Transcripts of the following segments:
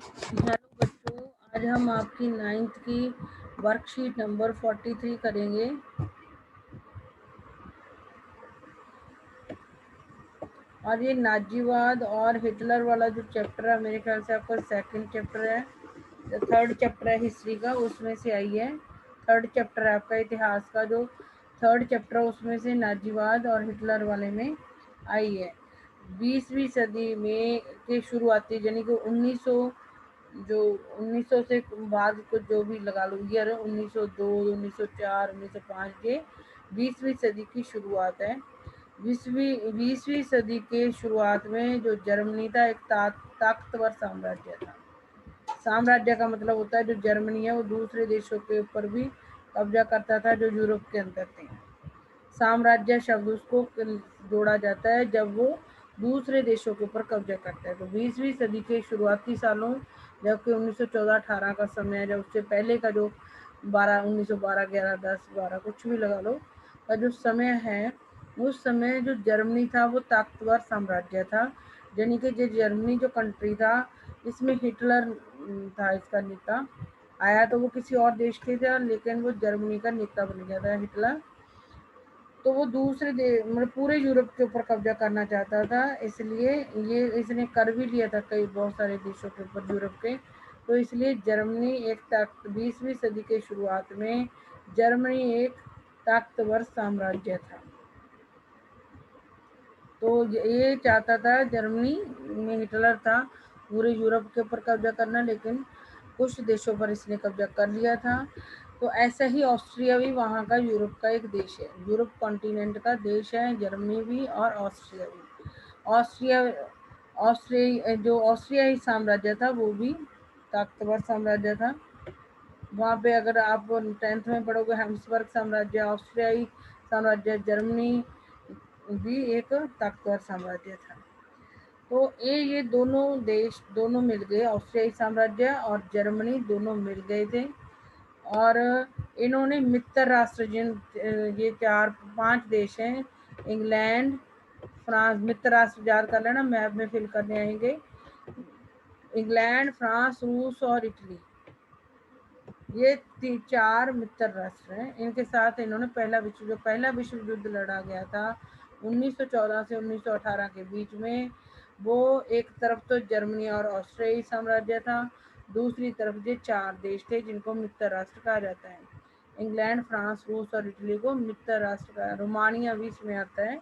Hello बच्चों, आज हम आपकी 9th की वर्कशीट नंबर 43 करेंगे। और ये नाजीवाद और हिटलर वाला जो चैप्टर है, मेरे ख्याल से आपका सेकंड चैप्टर है, जो थर्ड चैप्टर है हिस्ट्री का, उसमें से आई है। थर्ड चैप्टर है आपका इतिहास का, जो थर्ड चैप्टर है उसमें से नाजीवाद और हिटलर वाले में आई है। 20वीं सदी में के शुरुआती यानी कि 1900 से बाद को जो भी लगा लो ईयर, 1902, 1904, 1905 के 20वीं सदी की शुरुआत है। 20वीं सदी के शुरुआत में जो जर्मनी था एक ताकतवर साम्राज्य था। साम्राज्य का मतलब होता है जो जर्मनी है वो दूसरे देशों के ऊपर भी कब्जा करता था जो यूरोप के अंदर थे। साम्राज्य शब्द उसको जोड़ा जाता है जब वो दूसरे देशों के ऊपर कब्जा करता है। तो 20वीं सदी के शुरुआती सालों, जबकि 1914-18 का समय है, जब उससे पहले का जो 1912, 11, 10, 12 कुछ भी लगा लो का जो समय है, उस समय जो जर्मनी था वो ताकतवर साम्राज्य था। यानी कि जो जर्मनी जो कंट्री था, इसमें हिटलर था इसका नेता। आया तो वो किसी और देश के था, लेकिन वो जर्मनी का नेता बन गया था हिटलर। तो वो दूसरे मतलब पूरे यूरोप के ऊपर कब्जा करना चाहता था, इसलिए ये इसने कर भी लिया था कई बहुत सारे देशों के ऊपर यूरोप के। तो इसलिए जर्मनी एक 20वीं सदी के शुरुआत में जर्मनी एक ताकतवर साम्राज्य था। तो ये चाहता था, जर्मनी में हिटलर था पूरे यूरोप के ऊपर कब्जा करना, लेकिन कुछ देशों पर इसने कब्जा कर लिया था। तो ऐसा ही ऑस्ट्रिया भी वहाँ का यूरोप का एक देश है, यूरोप कॉन्टिनेंट का देश है जर्मनी भी और ऑस्ट्रिया भी। ऑस्ट्रिया जो ऑस्ट्रियाई साम्राज्य था वो भी ताकतवर साम्राज्य था। वहाँ पे अगर आप 10th में पढ़ोगे, हैब्सबर्ग साम्राज्य, ऑस्ट्रियाई साम्राज्य, जर्मनी भी एक ताकतवर साम्राज्य था। तो ये दोनों देश दोनों मिल गए, ऑस्ट्रियाई साम्राज्य और जर्मनी दोनों मिल गए थे। और इन्होंने मित्र राष्ट्र जिन ये 4-5 देश हैं, इंग्लैंड, फ्रांस, मित्र राष्ट्र याद कर लेना, मैप में फिल करने आएंगे। इंग्लैंड, फ्रांस, रूस और इटली, ये 4 मित्र राष्ट्र हैं। इनके साथ इन्होंने पहला विश्व युद्ध लड़ा गया था 1914 से 1918 के बीच में, वो एक तरफ तो जर्मनी और ऑस्ट्रियाई साम्राज्य था, दूसरी तरफ ये 4 देश थे जिनको मित्र राष्ट्र कहा जाता है। इंग्लैंड, फ्रांस, रूस और इटली को मित्र राष्ट्र का, रोमानिया भी इसमें आता है।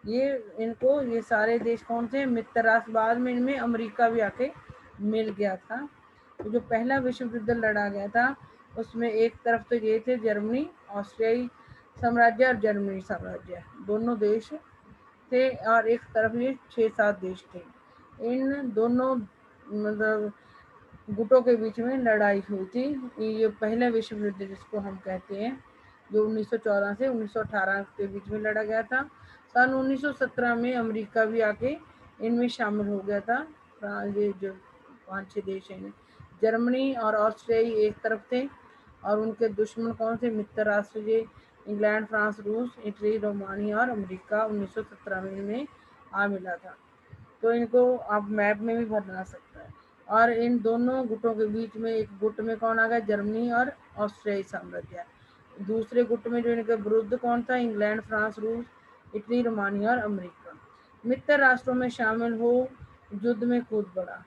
ये सारे देश कौन से मित्र राष्ट्र, बाद में इनमें अमेरिका भी आके मिल गया था। तो जो पहला विश्व युद्ध लड़ा गया था उसमें एक तरफ तो ये थे जर्मनी, ऑस्ट्रियाई साम्राज्य और जर्मनी साम्राज्य, दोनों देश थे, और एक तरफ ये 6-7 देश थे। इन दोनों मतलब गुटों के बीच में लड़ाई हुई थी। ये पहला विश्व युद्ध जिसको हम कहते हैं, जो 1914 से 1918 के बीच में लड़ा गया था। सन 1917 में अमेरिका भी आके इनमें शामिल हो गया था। ये जो 5-6 देश हैं, जर्मनी और ऑस्ट्रिया एक तरफ थे, और उनके दुश्मन कौन थे, मित्र राष्ट्र ये इंग्लैंड, फ्रांस, रूस, इटली, रोमानिया और अमेरिका 1917 में इनमें आ मिला था। तो इनको आप मैप में भी भरना सकता है। और इन दोनों गुटों के बीच में एक गुट में कौन आ गया, जर्मनी और ऑस्ट्रियाई साम्राज्य। दूसरे गुट में जो इनके विरुद्ध कौन था, इंग्लैंड, फ्रांस, रूस, इटली, रोमानिया और अमेरिका। मित्र राष्ट्रों में शामिल हो युद्ध में कूद पड़ा,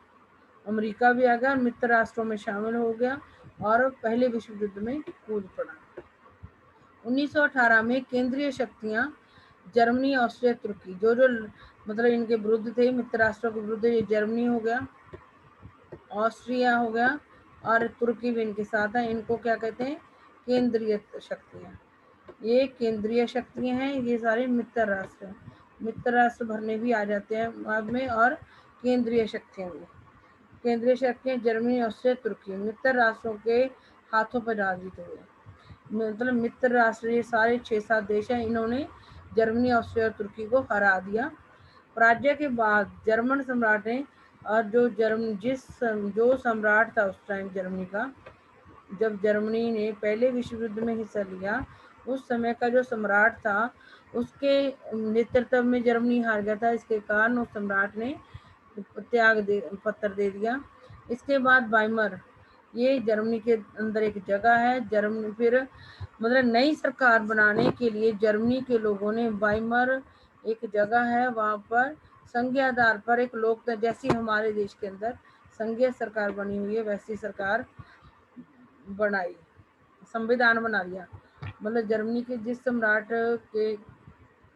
अमेरिका भी आ गया और मित्र राष्ट्रों में शामिल हो गया और पहले विश्व युद्ध में कूद पड़ा। 1918 में केंद्रीय शक्तियां जर्मनी, ऑस्ट्रिया, तुर्की, जो जो मतलब इनके विरुद्ध थे, मित्र राष्ट्रों के विरुद्ध, ये जर्मनी हो गया, ऑस्ट्रिया हो गया और तुर्की भी इनके साथ है। इनको क्या कहते हैं, केंद्रीय शक्तियां। ये केंद्रीय शक्तियां हैं, ये सारे मित्र राष्ट्र हैं। मित्र राष्ट्र भरने भी आ जाते हैं बाद में, और केंद्रीय शक्तियां भी। केंद्रीय शक्तियां जर्मनी, ऑस्ट्रिया, तुर्की मित्र राष्ट्रों के हाथों पर पराजित हुए। मतलब मित्र राष्ट्र ये सारे 6-7 देश हैं, इन्होंने जर्मनी, ऑस्ट्रिया और तुर्की को हरा दिया। पराजय के बाद जर्मन सम्राट ने, और जो सम्राट था उस टाइम जर्मनी का, जब जर्मनी ने पहले विश्व युद्ध में हिस्सा लिया, उस समय का जो सम्राट था उसके नेतृत्व में जर्मनी हार गया था। इसके कारण उस सम्राट ने पत्र दे दिया। इसके बाद वाइमर, ये जर्मनी के अंदर एक जगह है। जर्मनी फिर मतलब नई सरकार बनाने के लिए जर्मनी के लोगों ने वाइमर एक जगह है, वहाँ पर संघीय आधार पर एक लोकतंत्र, जैसी हमारे देश के अंदर संघीय सरकार बनी हुई है वैसी सरकार बनाई, संविधान बना दिया। मतलब जर्मनी के जिस सम्राट के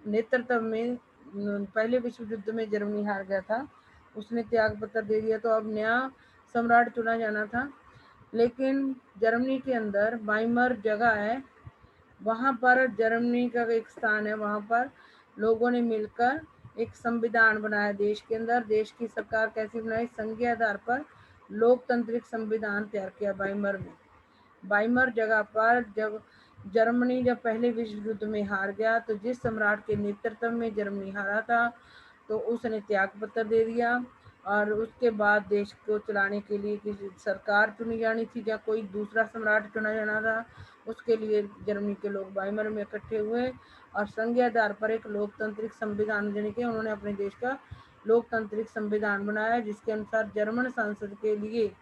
नेतृत्व में पहले विश्व युद्ध में जर्मनी हार गया था, उसने त्याग पत्र दे दिया, तो अब नया सम्राट चुना जाना था। लेकिन जर्मनी के अंदर वाइमर जगह है, वहाँ पर जर्मनी का एक स्थान है, वहाँ पर लोगों ने मिलकर एक संविधान बनाया देश के अंदर। देश की सरकार कैसी बनाई, संघीय आधार पर लोकतांत्रिक संविधान तैयार किया वाइमर में। वाइमर जगह पर जब जर्मनी जब पहले विश्व युद्ध में हार गया, तो जिस सम्राट के नेतृत्व में जर्मनी हारा था, तो उसने त्याग पत्र दे दिया और उसके बाद देश को चलाने के लिए किसी सरकार चुनी जानी थी या कोई दूसरा सम्राट चुना जाना था। उसके लिए जर्मनी के लोग वाइमर में इकट्ठे हुए और संघीय आधार पर एक लोकतांत्रिक संविधान यानी कि उन्होंने अपने देश का लोकतांत्रिक संविधान बनाया, जिसके अनुसार जर्मन संसद के लिए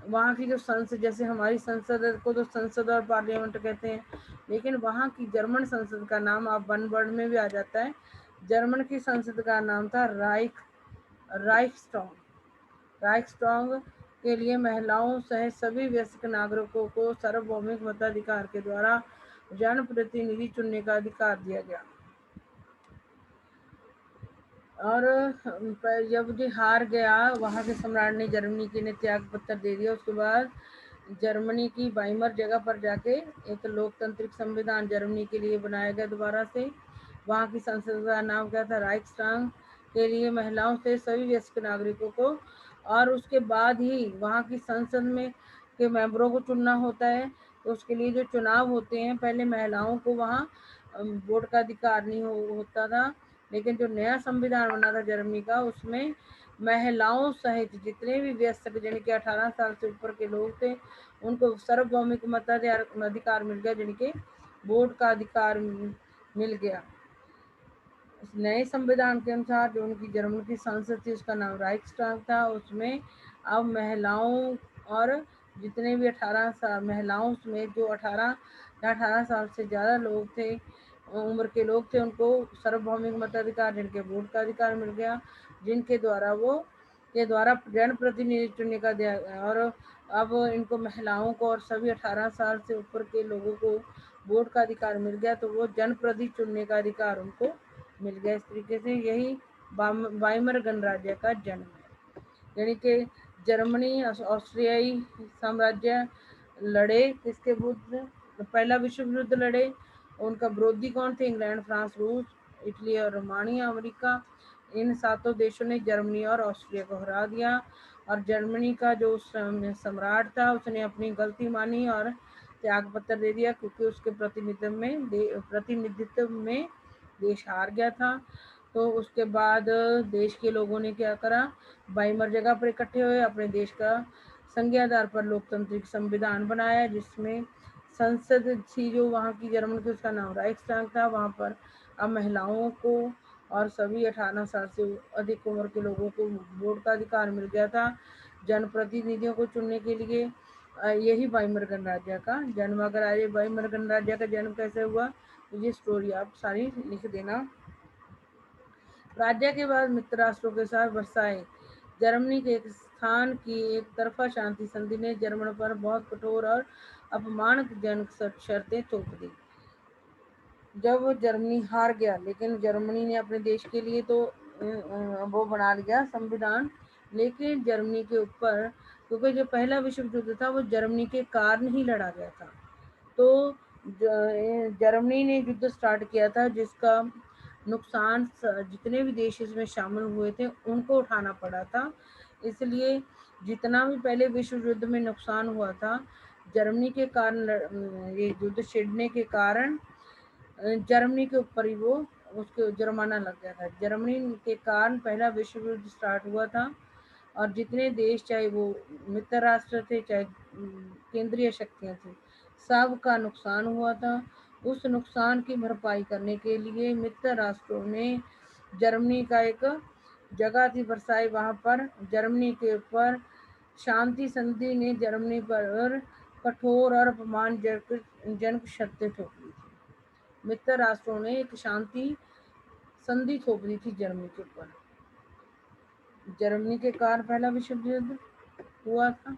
वहाँ की जो संसद, जैसे हमारी संसद को तो संसद और पार्लियामेंट कहते हैं, लेकिन वहाँ की जर्मन संसद का नाम आप वन वर्ड में भी आ जाता है। जर्मन की संसद का नाम था राइक्सटॉग। राइक्सटॉग के लिए महिलाओं सहित सभी वयस्क नागरिकों को सार्वभौमिक मताधिकार के द्वारा जनप्रतिनिधि चुनने का अधिकार दिया गया। और जब जो हार गया, वहाँ के सम्राट ने जर्मनी के ने त्याग पत्र दे दिया। उसके बाद जर्मनी की वाइमर जगह पर जाके एक लोकतांत्रिक संविधान जर्मनी के लिए बनाया गया दोबारा से। वहाँ की संसद का नाम क्या था, राइक्सटाग, के लिए महिलाओं से सभी वयस्क नागरिकों को। और उसके बाद ही वहाँ की संसद में के मेंबरों को चुनना होता है, तो उसके लिए जो चुनाव होते हैं, पहले महिलाओं को वहाँ वोट का अधिकार नहीं होता था। लेकिन जो नया संविधान बना था जर्मनी का, उसमें महिलाओं सहित जितने भी वयस्क यानी कि 18 साल से ऊपर के लोग थे, उनको सार्वभौमिक मताधिकार मिल गया, जिनके वोट का अधिकार मिल गया। इस नए संविधान के अनुसार जो उनकी जर्मनी की संसद थी, उसका नाम राइक्सटाग था। उसमें अब महिलाओं और जितने भी 18 साल महिलाओं में जो 18 साल से ज़्यादा लोग थे, उम्र के लोग थे, उनको सार्वभौमिक मताधिकार, जिनके वोट का अधिकार मिल गया, जिनके द्वारा जनप्रतिनिधि चुनने का दिया गया। और अब इनको महिलाओं को और सभी 18 साल से ऊपर के लोगों को वोट का अधिकार मिल गया, तो वो जनप्रतिनिधि चुनने का अधिकार उनको मिल गया। इस तरीके से यही वाइमर गणराज्य का जन्म है। यानी कि जर्मनी ऑस्ट्रियाई साम्राज्य लड़े किसके विरुद्ध, पहला विश्व युद्ध लड़े। उनका विरोधी कौन थे, इंग्लैंड, फ्रांस, रूस, इटली और रोमानिया, अमेरिका। इन सातों देशों ने जर्मनी और ऑस्ट्रिया को हरा दिया। और जर्मनी का जो सम्राट था, उसने अपनी गलती मानी और त्याग पत्र दे दिया, क्योंकि उसके प्रतिनिधित्व में देश हार गया था। तो उसके बाद देश के लोगों ने क्या करा, वाइमर जगह पर इकट्ठे हुए, अपने देश का संघीय आधार पर लोकतांत्रिक संविधान बनाया, जिसमें संसद थी जो वहाँ की जर्मन की, उसका नाम राइक्सटाग था। वहाँ पर अब महिलाओं को और सभी 18 साल से अधिक उम्र के लोगों को वोट का अधिकार मिल गया था जनप्रतिनिधियों को चुनने के लिए। यही वाइमर गणराज्य का जन्म। अगर आगे वाइमर गणराज्य का जन्म कैसे हुआ, तो ये स्टोरी आप सारी लिख देना। राज्य के बाद मित्र राष्ट्रों के साथ वर्साई जर्मनी के एक स्थान की एक तरफा शांति संधि ने जर्मन पर बहुत कठोर और अपमानजनक शर्तें थोप दी। जब जर्मनी हार गया, लेकिन जर्मनी ने अपने देश के लिए तो वो बना लिया संविधान, लेकिन जर्मनी के ऊपर, क्योंकि जो पहला विश्व युद्ध था वो जर्मनी के कारण ही लड़ा गया था, तो जर्मनी ने युद्ध स्टार्ट किया था, जिसका नुकसान जितने भी देश इसमें शामिल हुए थे उनको उठाना पड़ा था। इसलिए जितना भी पहले विश्व युद्ध में नुकसान हुआ था, जर्मनी के कारण ये युद्ध छिड़ने के कारण जर्मनी के ऊपर ही वो उसके जुर्माना लग गया था। जर्मनी के कारण पहला विश्व युद्ध स्टार्ट हुआ था, और जितने देश, चाहे वो मित्र राष्ट्र थे चाहे केंद्रीय शक्तियां थी, सब का नुकसान हुआ था। उस नुकसान की भरपाई करने के लिए मित्र राष्ट्रों ने जर्मनी का एक जगह थी वर्साई, वहाँ पर जर्मनी के ऊपर शांति संधि ने जर्मनी पर कठोर और अपमानजनक शर्तें थोप दी थी। मित्र राष्ट्रों ने एक शांति संधि थोप दी थी जर्मनी के ऊपर। जर्मनी के कारण पहला विश्व युद्ध हुआ था,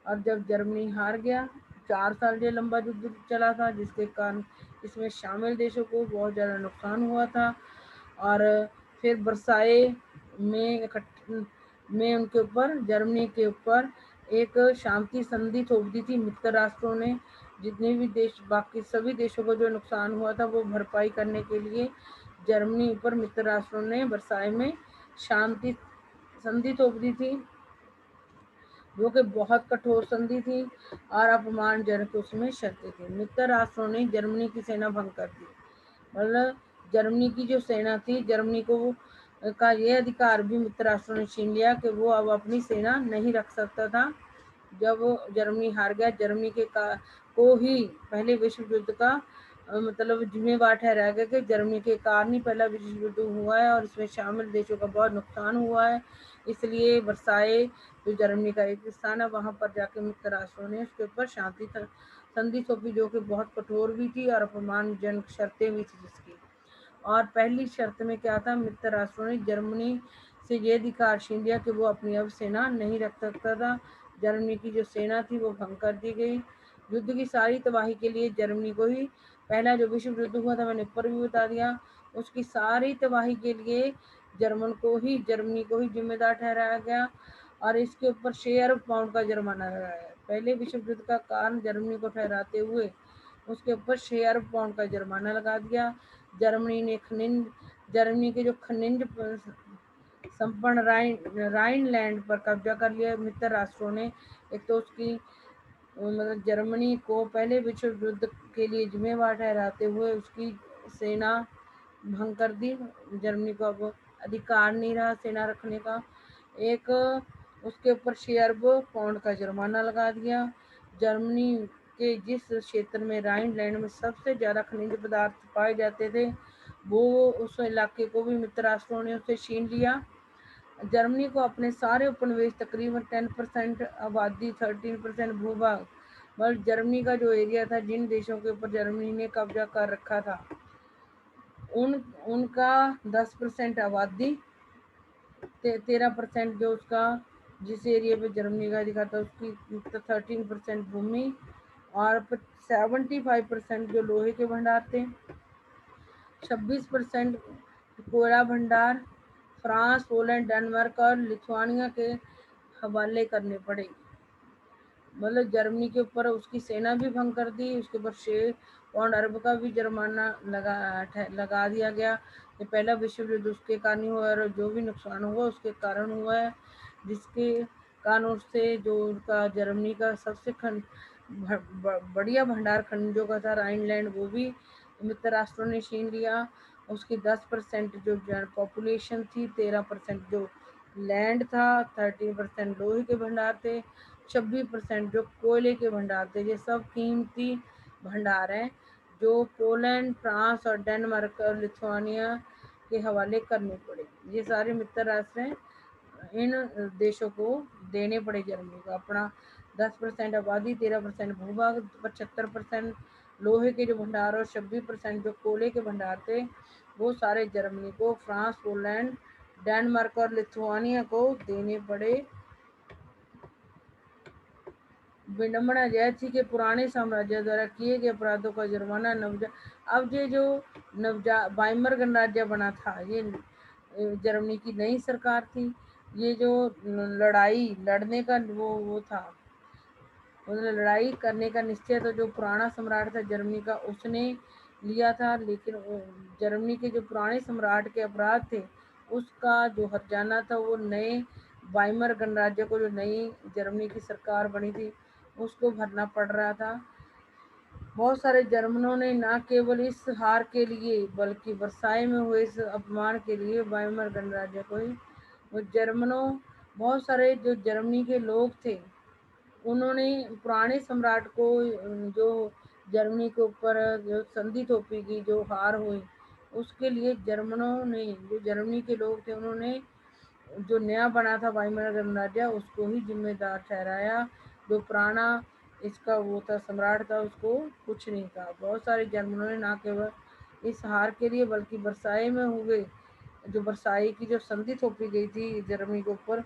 और जब जर्मनी हार गया, 4 साल ये लंबा युद्ध चला था, जिसके कारण इसमें शामिल देशों को बहुत ज़्यादा नुकसान हुआ था। और फिर वर्साए में उनके ऊपर, जर्मनी के ऊपर एक शांति संधि थोप दी थी मित्र राष्ट्रों ने। जितने भी देश, बाकी सभी देशों को जो नुकसान हुआ था वो भरपाई करने के लिए जर्मनी ऊपर मित्र राष्ट्रों ने वर्साए में शांति संधि थोप दी थी, जो कि बहुत कठोर संधि थी और अपमानजनक उसमें शर्तें थी। मित्र राष्ट्रों ने जर्मनी की सेना भंग कर दी। मतलब जर्मनी की जो सेना थी, जर्मनी को का ये अधिकार भी मित्र राष्ट्रों ने छीन लिया कि वो अब अपनी सेना नहीं रख सकता था। जब जर्मनी हार गया, जर्मनी के को ही पहले विश्व युद्ध का मतलब जिम्मेवार ठहराया गया कि जर्मनी के कारण ही पहला विश्व युद्ध हुआ है और इसमें शामिल देशों का बहुत नुकसान हुआ है। इसलिए वर्साए जो जर्मनी का एक स्थान है, वहां पर जाके मित्र राष्ट्रों ने उसके ऊपर शांति संधि थोपी, जो कि बहुत कठोर भी थी और अपमानजनक शर्तें भी थी जिसकी। और पहली शर्त में क्या था, मित्र राष्ट्रों ने जर्मनी से ये अधिकार छीन लिया कि वो अपनी अब सेना नहीं रख सकता था। जर्मनी की जो सेना थी वो भंग कर दी गई। युद्ध की सारी तबाही के लिए जर्मनी को ही, पहला जो विश्व युद्ध हुआ था मैंने ऊपर भी बता दिया, उसकी सारी तबाही के लिए जर्मनी को ही जिम्मेदार ठहराया गया और इसके ऊपर 6 अरब पाउंड का जुर्माना लगाया। पहले विश्व युद्ध का कारण जर्मनी को ठहराते हुए उसके ऊपर 6 अरब पाउंड का जुर्माना लगा दिया। जर्मनी के जो खनिज संपन्न राइनलैंड पर कब्जा कर लिया मित्र राष्ट्रों ने। एक तो उसकी मतलब जर्मनी को पहले विश्व युद्ध के लिए जिम्मेवार ठहराते हुए उसकी सेना भंग कर दी। जर्मनी को अब अधिकार नहीं रहा सेना रखने का। एक उसके ऊपर 6 अरब पाउंड का जुर्माना लगा दिया। जर्मनी के जिस क्षेत्र में राइनलैंड में सबसे ज़्यादा खनिज पदार्थ पाए जाते थे, वो उस इलाके को भी मित्र राष्ट्रों ने उसे छीन लिया। जर्मनी को अपने सारे उपनिवेश, तकरीबन 10% आबादी, 13% भूभाग, बल्कि जर्मनी का जो एरिया था, जिन देशों के ऊपर जर्मनी ने कब्जा कर रखा था, उनका 10% आबादी, 13% जो उसका जिस एरिया पे जर्मनी का अधिकार था उसकी 13% भूमि, और 75% जो लोहे के भंडार थे, 26% कोयला भंडार फ्रांस, पोलैंड, डेनमार्क और लिथुआनिया के हवाले करने पड़े। मतलब जर्मनी के ऊपर उसकी सेना भी भंग कर दी, उसके ऊपर 6 पाउंड अरब का भी जुर्माना लगा दिया गया। ये पहला विश्व युद्ध उसके कारण हुआ और जो भी नुकसान हुआ उसके कारण हुआ है, जिसके कारण उससे जो उनका जर्मनी का सबसे बढ़िया भंडार खनिजों का था राइनलैंड, वो भी मित्र राष्ट्रों ने छीन लिया। उसकी 10% जो पॉपुलेशन थी, 13% जो लैंड था, 13% लोहे के भंडार थे, 26% जो कोयले के भंडार थे। ये सब कीमती भंडार हैं जो पोलैंड, फ्रांस और डेनमार्क और लिथुआनिया के हवाले करने पड़े। ये सारे मित्र राष्ट्र हैं, इन देशों को देने पड़े जर्मनी को अपना 10% आबादी, 13% भूभाग, 75% लोहे के जो भंडार और 26% जो कोयले के भंडार थे, वो सारे जर्मनी को, फ्रांस, पोलैंड, डेनमार्क और लिथुआनिया को देने पड़े। विडंबना यह थी कि पुराने साम्राज्य द्वारा किए गए अपराधों का जुर्माना अब ये जो वाइमर गणराज्य बना था, ये जर्मनी की नई सरकार थी। ये जो लड़ने का वो था, मतलब लड़ाई करने का निश्चय तो जो पुराना सम्राट था जर्मनी का उसने लिया था, लेकिन जर्मनी के जो पुराने सम्राट के अपराध थे उसका जो हर्जाना था वो नए वाइमर गणराज्य को, जो नई जर्मनी की सरकार बनी थी, उसको भरना पड़ रहा था। बहुत सारे जर्मनों ने न केवल इस हार के लिए बल्कि वर्साई में हुए इस अपमान के लिए वाइमर गणराज्य को ही, वो जर्मनों, बहुत सारे जो जर्मनी के लोग थे उन्होंने पुराने सम्राट को, जो जर्मनी के ऊपर जो संधि थोपी गई, जो हार हुई, उसके लिए जर्मनों ने, जो जर्मनी के लोग थे, उन्होंने जो नया बना था वाइमर गणराज्य उसको ही जिम्मेदार ठहराया। जो पुराना इसका वो था सम्राट था उसको कुछ नहीं कहा। बहुत सारे जर्मनों ने ना केवल इस हार के लिए बल्कि वर्साई में हुए जो वर्साई की जो संधि थोपी गई थी जर्मनी के ऊपर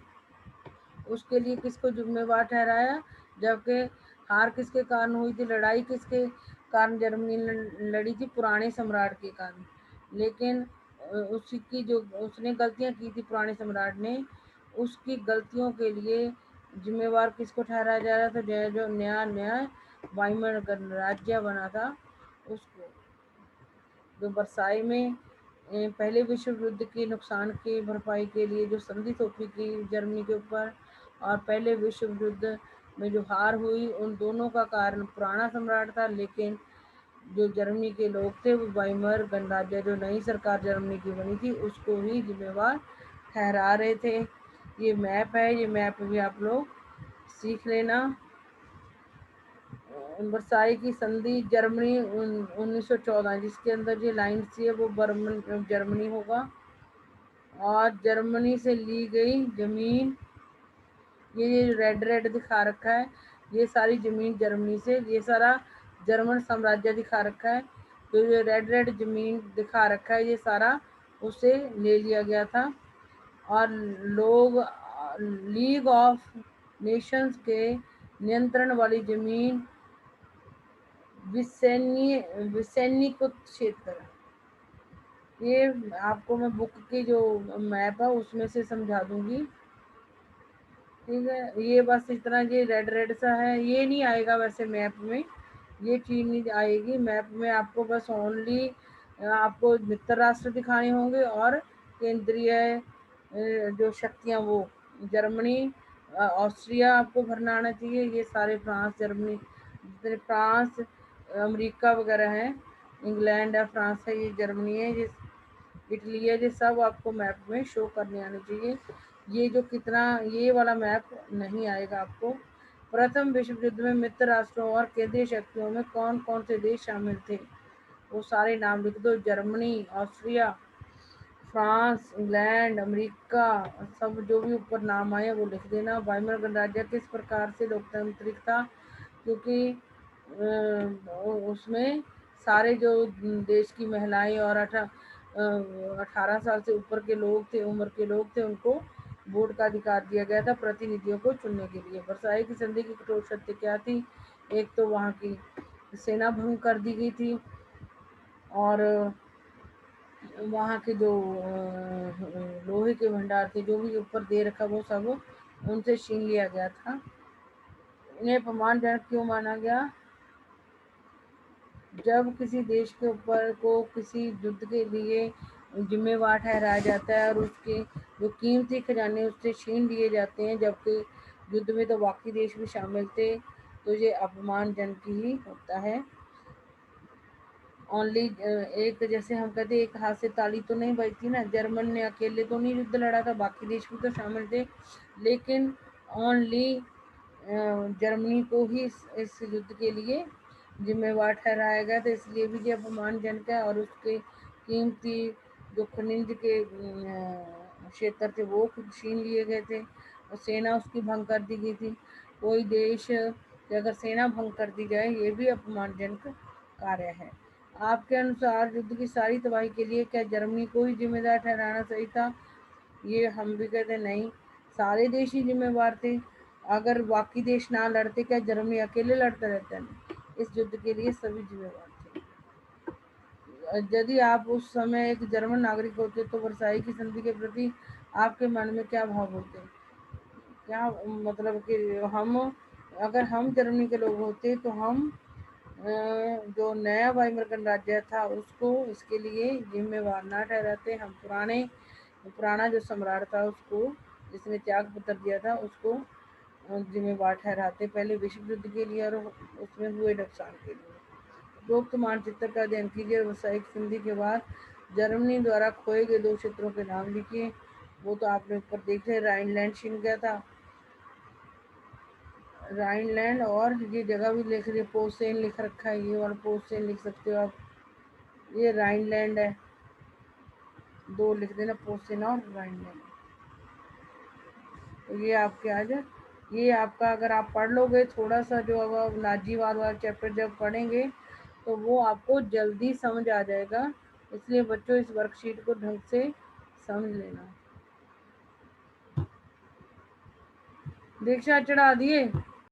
उसके लिए किसको जिम्मेवार ठहराया। जबकि हार किसके कारण हुई थी, लड़ाई किसके कारण जर्मनी लड़ी थी, पुराने सम्राट के कारण। लेकिन उसकी जो उसने गलतियां की थी पुराने सम्राट ने, उसकी गलतियों के लिए जिम्मेवार किसको ठहराया जा रहा था, जो नया नया वाइमर गणराज्य बना था उसको। जो वर्साई में पहले विश्व युद्ध के नुकसान की भरपाई के लिए जो संधि थोपी की जर्मनी के ऊपर, और पहले विश्व युद्ध में जो हार हुई उन दोनों का कारण पुराना सम्राट था। लेकिन जो जर्मनी के लोग थे वो वाइमर गणराज्य जो नई सरकार जर्मनी की बनी थी उसको ही जिम्मेवार ठहरा रहे थे। ये मैप है, ये मैप भी आप लोग सीख लेना। वर्साई की संधि जर्मनी 1914 जिसके अंदर ये लाइन सी है वो जर्मनी होगा। और जर्मनी से ली गई जमीन, ये रेड रेड दिखा रखा है, ये सारी जमीन जर्मनी से, ये सारा जर्मन साम्राज्य दिखा रखा है। तो ये रेड रेड जमीन दिखा रखा है ये सारा उसे ले लिया गया था। और लोग लीग ऑफ नेशंस के नियंत्रण वाली जमीन विसैनिक क्षेत्र, ये आपको मैं बुक की जो मैप है उसमें से समझा दूंगी। ठीक है, ये बस इतना ये रेड रेड सा है, ये नहीं आएगा वैसे मैप में, ये चीज नहीं आएगी मैप में। आपको बस ओनली आपको मित्र राष्ट्र दिखाने होंगे और केंद्रीय जो शक्तियां वो जर्मनी ऑस्ट्रिया आपको भरना आना चाहिए। ये सारे फ्रांस जर्मनी जितने फ्रांस अमेरिका वगैरह है, इंग्लैंड है, फ्रांस है, ये जर्मनी है, ये इटली है, ये सब आपको मैप में शो करने आने चाहिए। ये जो कितना ये वाला मैप नहीं आएगा आपको। प्रथम विश्व युद्ध में मित्र राष्ट्रों और केंद्रीय शक्तियों में कौन कौन से देश शामिल थे, वो सारे नाम लिख दो। Germany, Austria, France, England, America, सब जो भी ऊपर नाम आए वो लिख देना। वाइमर गणराज्य किस प्रकार से लोकतांत्रिक था, क्योंकि उसमें सारे जो देश की महिलाएं और 18 साल से ऊपर के लोग थे, उम्र के लोग थे, उनको वोट का अधिकार दिया गया था प्रतिनिधियों को चुनने के लिए। वर्साई की संधि की कठोर शर्तें क्या थी, एक तो वहाँ की सेना भंग कर दी गई थी और वहाँ के जो लोहे के भंडार थे जो भी ऊपर दे रखा वो सब उनसे छीन लिया गया था। इन्हें अपमानजनक क्यों माना गया, जब किसी देश के ऊपर को किसी युद्ध के लिए जिम्मेवार ठहराया जाता है और उसके जो कीमती खजाने उससे छीन लिए जाते हैं, जबकि युद्ध में तो बाकी देश भी शामिल थे, तो ये अपमानजनक ही होता है। ओनली एक जैसे हम कहते एक हाथ से ताली तो नहीं बजती ना, जर्मन ने अकेले तो नहीं युद्ध लड़ा था, बाकी देश भी तो शामिल थे, लेकिन ओनली जर्मनी को ही इस युद्ध के लिए जिम्मेवार ठहराया गया था, इसलिए भी ये अपमानजनक है। और उसके कीमती जो खनिज के क्षेत्र थे वो छीन लिए गए थे और सेना उसकी भंग कर दी गई थी। कोई देश की अगर सेना भंग कर दी जाए ये भी अपमानजनक कार्य है। आपके अनुसार युद्ध की सारी तबाही के लिए क्या जर्मनी को ही जिम्मेदार ठहराना सही था, ये हम भी कहते नहीं, सारे देश ही जिम्मेवार थे। अगर बाकी देश ना लड़ते क्या जर्मनी अकेले लड़ता रहता, नहीं, इस युद्ध के लिए सभी जिम्मेवार थे। यदि आप उस समय एक जर्मन नागरिक होते तो वर्साई की संधि के प्रति आपके मन में क्या भाव होते, क्या मतलब कि हम अगर हम जर्मनी के लोग होते तो हम जो नया वाइमर गणराज्य था उसको इसके लिए जिम्मेवार ना ठहराते, हम पुराना जो सम्राट था उसको जिसने त्याग पत्र दिया था उसको जिम्मेवार ठहराते, पहले विश्व युद्ध के लिए और उसमें हुए नुकसान के लिए। उपरोक्त मानचित्र का अध्ययन कीजिए, व्यावसायिक संधि के बाद जर्मनी द्वारा खोए गए दो क्षेत्रों के नाम लिखिए। वो तो आपने ऊपर देखे, राइनलैंड छीन गया था, राइनलैंड, और ये जगह भी लिख रही है पोसेन लिख रखा है, ये वाला पोसेन लिख सकते हो आप, ये राइनलैंड है, दो लिख देना पोसेन और राइनलैंड। तो ये आपके आ जाए। ये आपका अगर आप पढ़ लोगे थोड़ा सा, जो अब नाजीवाल वाला चैप्टर जब पढ़ेंगे तो वो आपको जल्दी समझ आ जाएगा। इसलिए बच्चों इस वर्कशीट को ढंग से समझ लेना। दीक्षा चढ़ा दिए।